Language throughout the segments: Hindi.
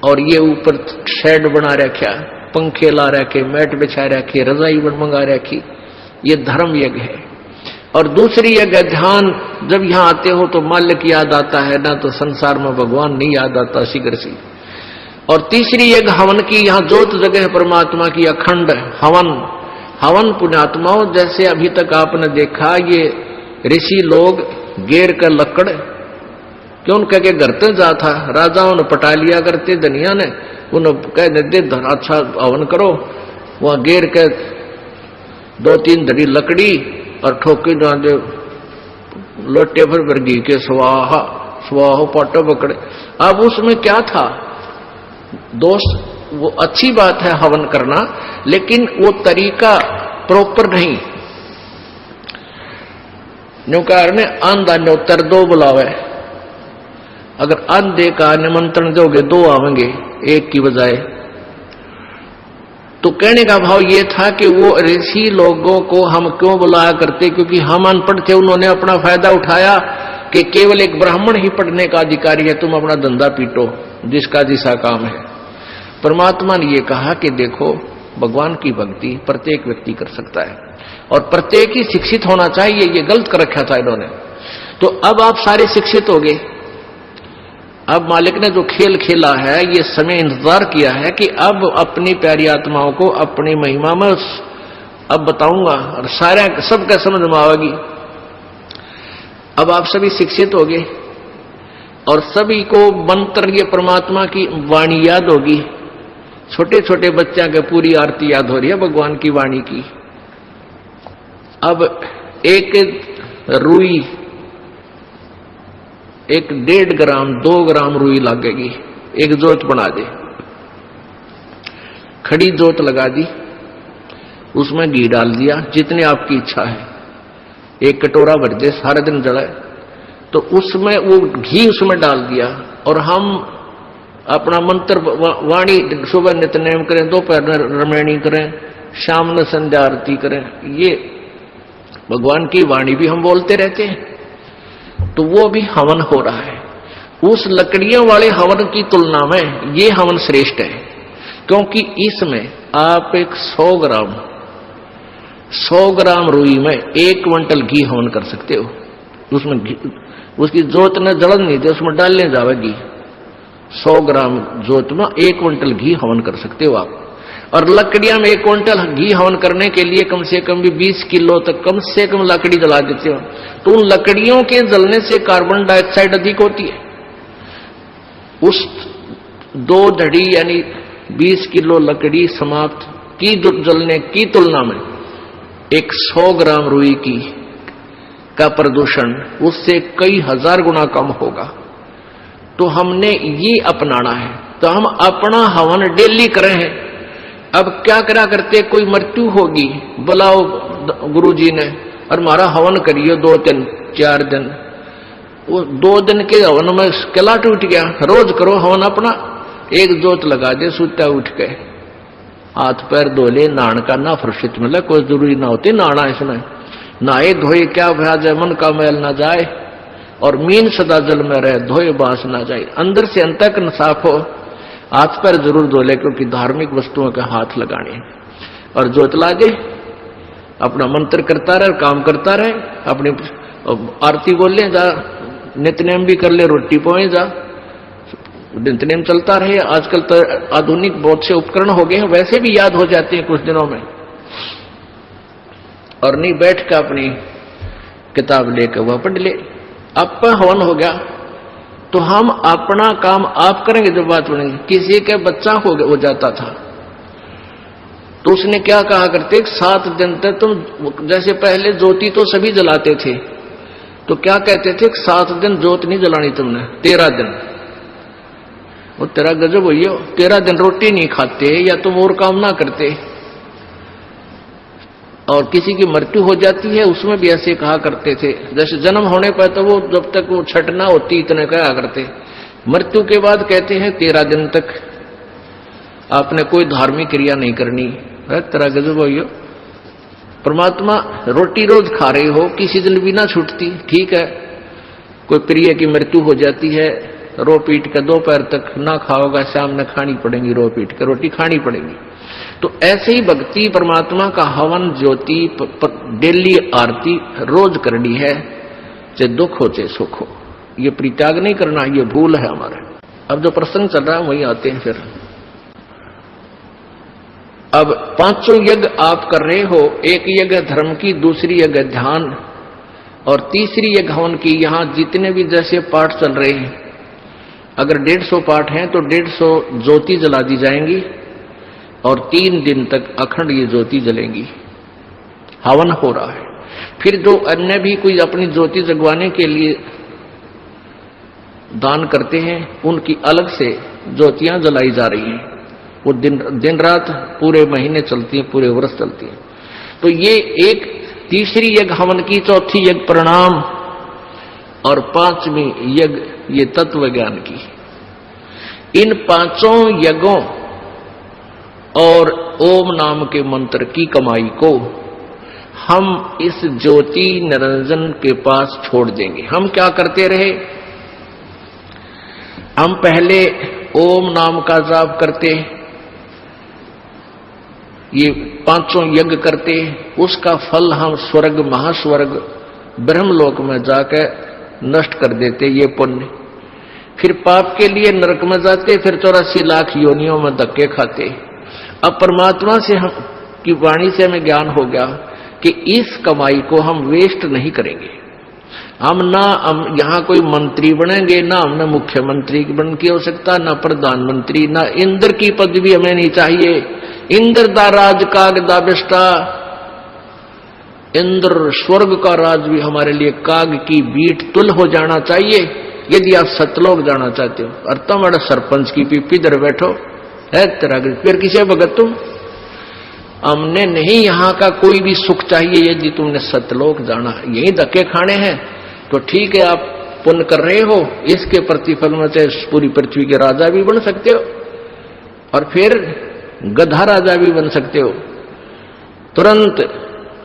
और ये ऊपर शेड बना रखा, पंखे ला रखे, मैट बिछा रखे, रजाई मंगा रखी, ये धर्म यज्ञ है। और दूसरी यज्ञ ध्यान, जब यहाँ आते हो तो मालिक याद आता है, ना तो संसार में भगवान नहीं याद आता शीघ्र सी। और तीसरी यज्ञ हवन की, यहाँ जोत जगह है परमात्मा की, अखंड हवन। हवन पुण्यात्माओं, जैसे अभी तक आपने देखा ये ऋषि लोग गेर का लकड़ क्यों कह के घर तक जा था, राजाओं ने पटा लिया करते, दुनिया ने उन्हें कह देते अच्छा हवन करो, वहां गेर के 2-3 धड़ी लकड़ी और ठोके जाते लोटे पर घी के स्वाहा स्वाहो पाटो पकड़े। अब उसमें क्या था दोष, वो अच्छी बात है हवन करना, लेकिन वो तरीका प्रॉपर नहीं। न्यूकार ने आंधा न्योतर 2 बुलावे, अगर अंधे का निमंत्रण दोगे 2 आवेंगे 1 की बजाय। तो कहने का भाव ये था कि वो ऋषि लोगों को हम क्यों बुलाया करते, क्योंकि हम अनपढ़ थे, उन्होंने अपना फायदा उठाया कि केवल एक ब्राह्मण ही पढ़ने का अधिकारी है, तुम अपना धंधा पीटो, जिसका जिसा काम है। परमात्मा ने ये कहा कि देखो भगवान की भक्ति प्रत्येक व्यक्ति कर सकता है और प्रत्येक ही शिक्षित होना चाहिए, ये गलत कर रखा था इन्होंने। तो अब आप सारे शिक्षित हो गए। अब मालिक ने जो खेल खेला है, ये समय इंतजार किया है कि अब अपनी प्यारी आत्माओं को अपनी महिमा में अब बताऊंगा और सारे सबका समझ में आएगी। अब आप सभी शिक्षित हो गए और सभी को मंत्र, ये परमात्मा की वाणी याद होगी। छोटे छोटे बच्चा के पूरी आरती याद हो रही है भगवान की वाणी की। अब एक रुई, 1.5 ग्राम 2 ग्राम रुई लगेगी, एक जोत बना दे, खड़ी जोत लगा दी, उसमें घी डाल दिया जितने आपकी इच्छा है, 1 कटोरा भर दे, सारा दिन जलाए। तो उसमें वो घी उसमें डाल दिया और हम अपना मंत्र वाणी सुबह नित्यनेम करें, दोपहर में रमैनी करें, शाम में संध्या आरती करें, ये भगवान की वाणी भी हम बोलते रहते हैं। तो वो भी हवन हो रहा है। उस लकड़ियों वाले हवन की तुलना में ये हवन श्रेष्ठ है, क्योंकि इसमें आप एक 100 ग्राम रुई में 1 क्विंटल घी हवन कर सकते हो। उसमें उसकी जोत ने जलन नहीं दे, उसमें डालने जावे घी। 100 ग्राम जोत में 1 क्विंटल घी हवन कर सकते हो आप। और लकड़ियां में 1 क्विंटल घी हवन करने के लिए कम से कम भी 20 किलो तक कम से कम लकड़ी जला देते हो। तो उन लकड़ियों के जलने से कार्बन डाइऑक्साइड अधिक होती है। उस 2 धड़ी यानी 20 किलो लकड़ी समाप्त की जलने की तुलना में एक 100 ग्राम रुई की का प्रदूषण उससे कई हजार गुना कम होगा। तो हमने ये अपनाना है। तो हम अपना हवन डेली करें हैं। अब क्या करा करते, कोई मृत्यु होगी, बुलाओ गुरुजी ने और हमारा हवन करियो 2 दिन 4 दिन। वो 2 दिन के हवन में किला टूट गया। रोज करो हवन अपना, 1 जोत लगा दे, सुता उठ के हाथ पैर धो ले, नहान का ना फुर्सत मिले, कोई जरूरी ना होती नहाना। इसमें नहाए धोए क्या भ्याज है, मन का मैल ना जाए और मीन सदा जल में रहे, धोए बास ना जाए। अंदर से अंतःकरण साफ हो, हाथ पैर जरूर धो ले, क्योंकि धार्मिक वस्तुओं का हाथ लगाने। और जोत लागे, अपना मंत्र करता रहे, काम करता रहे, अपनी आरती बोल ले जा, नित्यनेम भी कर ले, रोटी पोए जा, नित्यनेम चलता रहे। आजकल तो आधुनिक बहुत से उपकरण हो गए हैं, वैसे भी याद हो जाते हैं कुछ दिनों में। और नहीं बैठ कर अपनी किताब लेकर वह पढ़ ले। अब हवन हो गया तो हम अपना काम आप करेंगे। जब बात बनेगी, किसी के बच्चा हो जाता था तो उसने क्या कहा करते, 7 दिन तक तुम, जैसे पहले ज्योति तो सभी जलाते थे, तो क्या कहते थे, 7 दिन ज्योत नहीं जलानी तुमने, 13 दिन। वो तेरा गजब हुई हो, 13 दिन रोटी नहीं खाते या तुम और काम ना करते। और किसी की मृत्यु हो जाती है उसमें भी ऐसे कहा करते थे। जैसे जन्म होने पर तो वो जब तक वो छठ ना होती इतने कहा करते, मृत्यु के बाद कहते हैं 13 दिन तक आपने कोई धार्मिक क्रिया नहीं करनी। तेरा गजब हो। परमात्मा रोटी रोज खा रहे हो, किसी दिन भी ना छूटती, ठीक है। कोई प्रिय की मृत्यु हो जाती है, रो पीट के दोपहर तक ना खाओगा, शाम में खानी पड़ेगी, रो पीट के रोटी खानी पड़ेगी। तो ऐसे ही भक्ति परमात्मा का हवन ज्योति डेली आरती रोज करनी है, चाहे दुख हो चाहे सुख हो। ये परित्याग नहीं करना, ये भूल है हमारा। अब जो प्रसंग चल रहा है वही आते हैं फिर। अब पांचों यज्ञ आप कर रहे हो, एक यज्ञ धर्म की, दूसरी यज्ञ ध्यान और तीसरी यज्ञ हवन की। यहां जितने भी जैसे पाठ चल रहे हैं, अगर 150 पाठ हैं तो 150 ज्योति जला दी जाएंगी और 3 दिन तक अखंड ये ज्योति जलेंगी। हवन हो रहा है। फिर जो अन्य भी कोई अपनी ज्योति जगवाने के लिए दान करते हैं, उनकी अलग से ज्योतियां जलाई जा रही हैं। वो दिन रात पूरे महीने चलती हैं, पूरे वर्ष चलती हैं। तो ये एक तीसरी यज्ञ हवन की, चौथी यज्ञ प्रणाम और 5वीं यज्ञ ये तत्व ज्ञान की। इन 5 यज्ञों और ओम नाम के मंत्र की कमाई को हम इस ज्योति निरंजन के पास छोड़ देंगे। हम क्या करते रहे, हम पहले ओम नाम का जाप करते, ये 5 यज्ञ करते, उसका फल हम स्वर्ग महास्वर्ग ब्रह्मलोक में जाकर नष्ट कर देते, ये पुण्य। फिर पाप के लिए नरक में जाते, फिर 84 लाख योनियों में धक्के खाते। अब परमात्मा से हम की वाणी से हमें ज्ञान हो गया कि इस कमाई को हम वेस्ट नहीं करेंगे। हम यहाँ कोई मंत्री बनेंगे, ना हमने मुख्यमंत्री बन के हो सकता, ना प्रधानमंत्री, ना इंद्र की पदवी हमें नहीं चाहिए। इंद्र दा राज काग दा बिष्टा, इंद्र स्वर्ग का राज भी हमारे लिए काग की बीट तुल हो जाना चाहिए। यदि आप सतलोक जाना चाहते हो और तुम्हारा सरपंच की पीपी इधर बैठो है तेरा, फिर किसे भगत तुम? हमने नहीं यहाँ का कोई भी सुख चाहिए। यदि तुमने सतलोक जाना, यही धक्के खाने हैं, तो ठीक है, आप पुण्य कर रहे हो, इसके प्रतिफल में चाहे पूरी पृथ्वी के राजा भी बन सकते हो और फिर गधा राजा भी बन सकते हो। तुरंत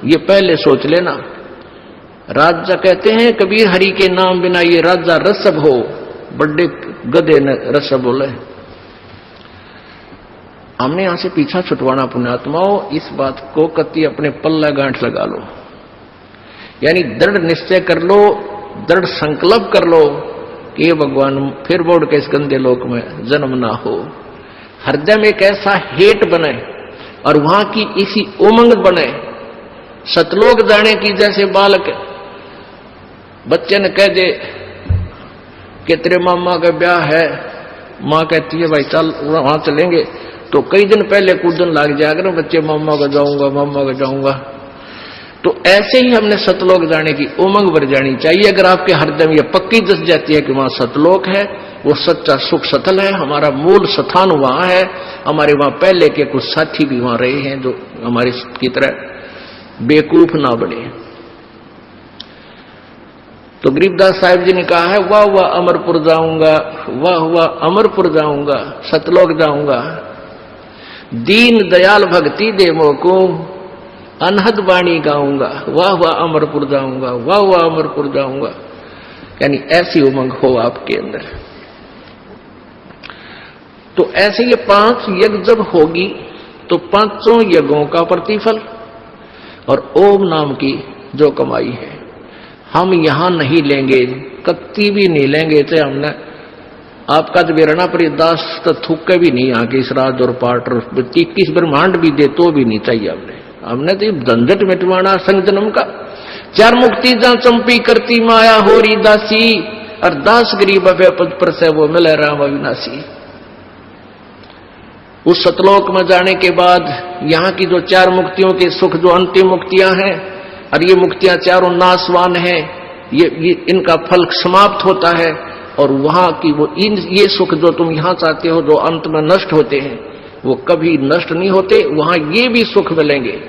ये पहले सोच लेना। राजा कहते हैं कबीर, हरि के नाम बिना ये राजा रसब हो। बड़े गधे ने रसब बोले। हमने यहां से पीछा छुटवाना पुण्यात्माओं, इस बात को कति अपने पल्ला गांठ लगा लो, यानी दृढ़ निश्चय कर लो, दृढ़ संकल्प कर लो कि भगवान फिर बोर्ड के इस गंदे लोक में जन्म ना हो। हृदय में एक ऐसा हेट बने और वहां की इसी उमंग बने, सतलोक जाने की। जैसे बालक बच्चे ने कह दे कि तेरे मामा का ब्याह है, माँ कहती है भाई चल वहां चलेंगे, तो कई दिन पहले कूदन लग जाएगा बच्चे, मामा का जाऊंगा, मामा का जाऊंगा। तो ऐसे ही हमने सतलोक जाने की उमंग भर जानी चाहिए। अगर आपके हृदय में यह पक्की दस जाती है कि वहां सतलोक है, वो सच्चा सुख सतल है, हमारा मूल स्थान वहां है, हमारे वहां पहले के कुछ साथी भी वहां रहे हैं जो हमारे की तरह बेवकूफ ना बने। तो गरीबदास साहिब जी ने कहा है, वाह वाह अमरपुर जाऊंगा, वाह वाह अमरपुर जाऊंगा, सतलोक जाऊंगा, दीन दयाल भक्ति दे मोको, अनहद वाणी गाऊंगा, वाह वाह अमरपुर जाऊंगा, वाह वाह अमरपुर जाऊंगा। यानी ऐसी उमंग हो आपके अंदर। तो ऐसे ये 5 यज्ञ जब होगी तो 5 यज्ञों का प्रतिफल और ओम नाम की जो कमाई है हम यहां नहीं लेंगे, कत्ती भी नहीं लेंगे। चाहे हमने आपका तो बेरना पर दास तो थूके भी नहीं आके इस राज और पाठ और 21 ब्रह्मांड भी दे तो भी नहीं चाहिए। हमने तो झंझट मिटवाना संग जन्म का। 4 मुक्ति जहां चंपी करती माया होरी दासी, और दास गरीब पद पर से वो मिले राम अविनाशी। उस सतलोक में जाने के बाद यहाँ की जो 4 मुक्तियों के सुख, जो अंतिम मुक्तियां हैं, और ये मुक्तियां चारों नाशवान हैं, ये इनका फल समाप्त होता है। और वहां की वो ये सुख जो तुम यहां चाहते हो, जो अंत में नष्ट होते हैं, वो कभी नष्ट नहीं होते। वहां ये भी सुख मिलेंगे